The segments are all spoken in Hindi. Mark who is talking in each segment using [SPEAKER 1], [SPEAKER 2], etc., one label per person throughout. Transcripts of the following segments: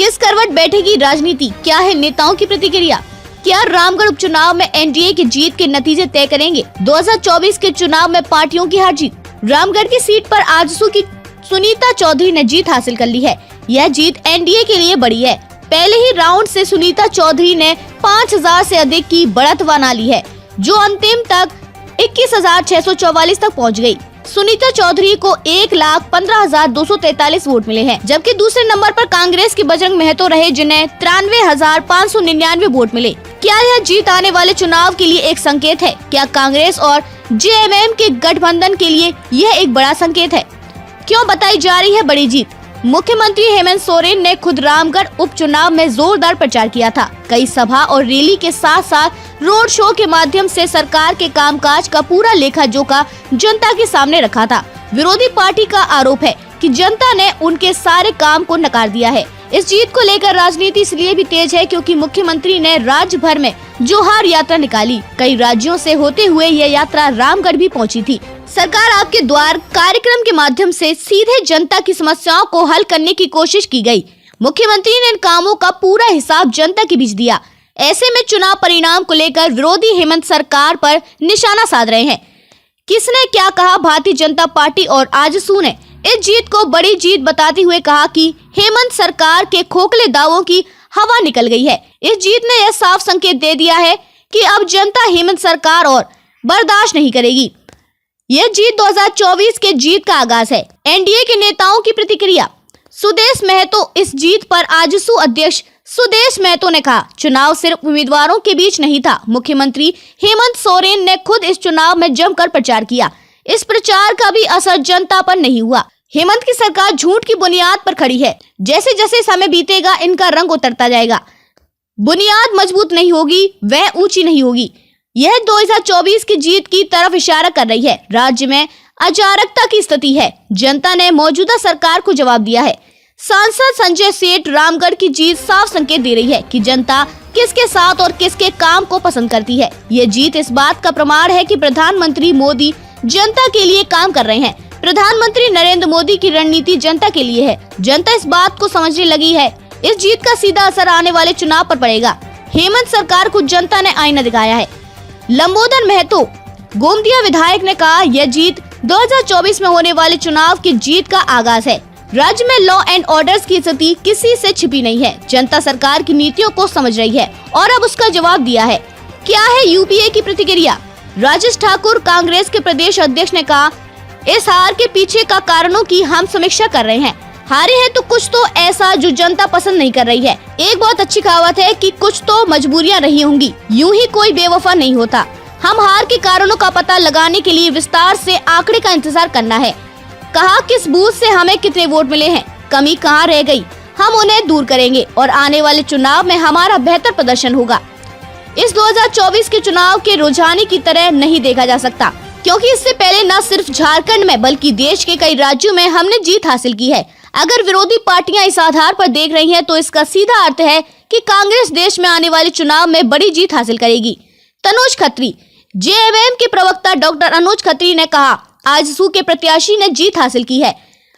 [SPEAKER 1] किस करवट बैठेगी राजनीति, क्या है नेताओं की प्रतिक्रिया? क्या रामगढ़ उपचुनाव में एनडीए की जीत के नतीजे तय करेंगे 2024 के चुनाव में पार्टियों की हार जीत? रामगढ़ की सीट पर आजसू की सुनीता चौधरी ने जीत हासिल कर ली है। यह जीत एनडीए के लिए बड़ी है। पहले ही राउंड से सुनीता चौधरी ने 5000 से अधिक की बढ़त बना ली है, जो अंतिम तक 21,644 तक पहुंच गई। सुनीता चौधरी को 1,15,243 वोट मिले हैं, जबकि दूसरे नंबर पर कांग्रेस के बजरंग महतो रहे, जिन्हें 93,599 वोट मिले। क्या यह जीत आने वाले चुनाव के लिए एक संकेत है? क्या कांग्रेस और जेएमएम के गठबंधन के लिए यह एक बड़ा संकेत है? क्यों बताई जा रही है बड़ी जीत? मुख्यमंत्री हेमंत सोरेन ने खुद रामगढ़ उपचुनाव में जोरदार प्रचार किया था। कई सभा और रैली के साथ साथ रोड शो के माध्यम से सरकार के कामकाज का पूरा लेखा जोखा जनता के सामने रखा था। विरोधी पार्टी का आरोप है कि जनता ने उनके सारे काम को नकार दिया है। इस जीत को लेकर राजनीति इसलिए भी तेज है क्योंकि मुख्यमंत्री ने राज्य भर में जोहार यात्रा निकाली। कई राज्यों से होते हुए यह यात्रा रामगढ़ भी पहुंची थी। सरकार आपके द्वार कार्यक्रम के माध्यम से सीधे जनता की समस्याओं को हल करने की कोशिश की गई। मुख्यमंत्री ने इन कामों का पूरा हिसाब जनता के बीच दिया। ऐसे में चुनाव परिणाम को लेकर विरोधी हेमंत सरकार पर निशाना साध रहे हैं। किसने क्या कहा? भारतीय जनता पार्टी और आजसू ने इस जीत को बड़ी जीत बताते हुए कहा कि हेमंत सरकार के खोखले दावों की हवा निकल गई है। इस जीत ने यह साफ संकेत दे दिया है कि अब जनता हेमंत सरकार और बर्दाश्त नहीं करेगी। यह जीत 2024 के जीत का आगाज है। एनडीए के नेताओं की प्रतिक्रिया। सुदेश महतो। इस जीत पर आजसू अध्यक्ष सुदेश महतो ने कहा, चुनाव सिर्फ उम्मीदवारों के बीच नहीं था। मुख्यमंत्री हेमंत सोरेन ने खुद इस चुनाव में जमकर प्रचार किया। इस प्रचार का भी असर जनता पर नहीं हुआ। हेमंत की सरकार झूठ की बुनियाद पर खड़ी है। जैसे जैसे समय बीतेगा इनका रंग उतरता जाएगा। बुनियाद मजबूत नहीं होगी, वह ऊंची नहीं होगी। यह 2024 की जीत की तरफ इशारा कर रही है। राज्य में अराजकता की स्थिति है। जनता ने मौजूदा सरकार को जवाब दिया है। सांसद संजय सेठ। रामगढ़ की जीत साफ संकेत दे रही है कि जनता किसके साथ और किसके काम को पसंद करती है। ये जीत इस बात का प्रमाण है कि प्रधानमंत्री मोदी जनता के लिए काम कर रहे हैं। प्रधानमंत्री नरेंद्र मोदी की रणनीति जनता के लिए है। जनता इस बात को समझने लगी है। इस जीत का सीधा असर आने वाले चुनाव पर पड़ेगा। हेमंत सरकार को जनता ने आईना दिखाया है। लंबोदर महतो। गोमदिया विधायक ने कहा, यह जीत 2024 में होने वाले चुनाव की जीत का आगाज है। राज्य में लॉ एंड ऑर्डर की स्थिति किसी से छिपी नहीं है। जनता सरकार की नीतियों को समझ रही है और अब उसका जवाब दिया है। क्या है यूपीए की प्रतिक्रिया? राजेश ठाकुर। कांग्रेस के प्रदेश अध्यक्ष ने कहा, इस हार के पीछे का कारणों की हम समीक्षा कर रहे हैं। हारे हैं तो कुछ तो ऐसा जो जनता पसंद नहीं कर रही है। एक बहुत अच्छी कहावत है कि कुछ तो मजबूरियां रही होंगी, यूं ही कोई बेवफा नहीं होता। हम हार के कारणों का पता लगाने के लिए विस्तार से आंकड़े का इंतजार करना है। कहा, किस बूथ से हमें कितने वोट मिले हैं, कमी कहां रह गई, हम उन्हें दूर करेंगे और आने वाले चुनाव में हमारा बेहतर प्रदर्शन होगा। इस 2024 के चुनाव के रुझाने की तरह नहीं देखा जा सकता, क्योंकि इससे पहले न सिर्फ झारखंड में बल्कि देश के कई राज्यों में हमने जीत हासिल की है। अगर विरोधी पार्टियां इस आधार पर देख रही हैं, तो इसका सीधा अर्थ है कि कांग्रेस देश में आने वाले चुनाव में बड़ी जीत हासिल करेगी। तनुज खत्री। जेएमएम के प्रवक्ता डॉक्टर अनुज खत्री ने कहा, आजसू के प्रत्याशी ने जीत हासिल की है।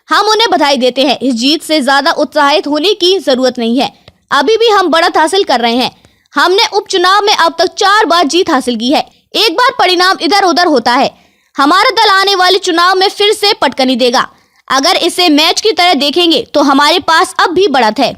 [SPEAKER 1] हम उन्हें बधाई देते हैं। इस जीत से ज्यादा उत्साहित होने की जरूरत नहीं है। अभी भी हम बढ़त हासिल कर रहे हैं। हमने उपचुनाव में अब तक 4 बार जीत हासिल की है। एक बार परिणाम इधर उधर होता है। हमारा दल आने वाले चुनाव में फिर से पटकनी देगा। अगर इसे मैच की तरह देखेंगे तो हमारे पास अब भी बढ़त है।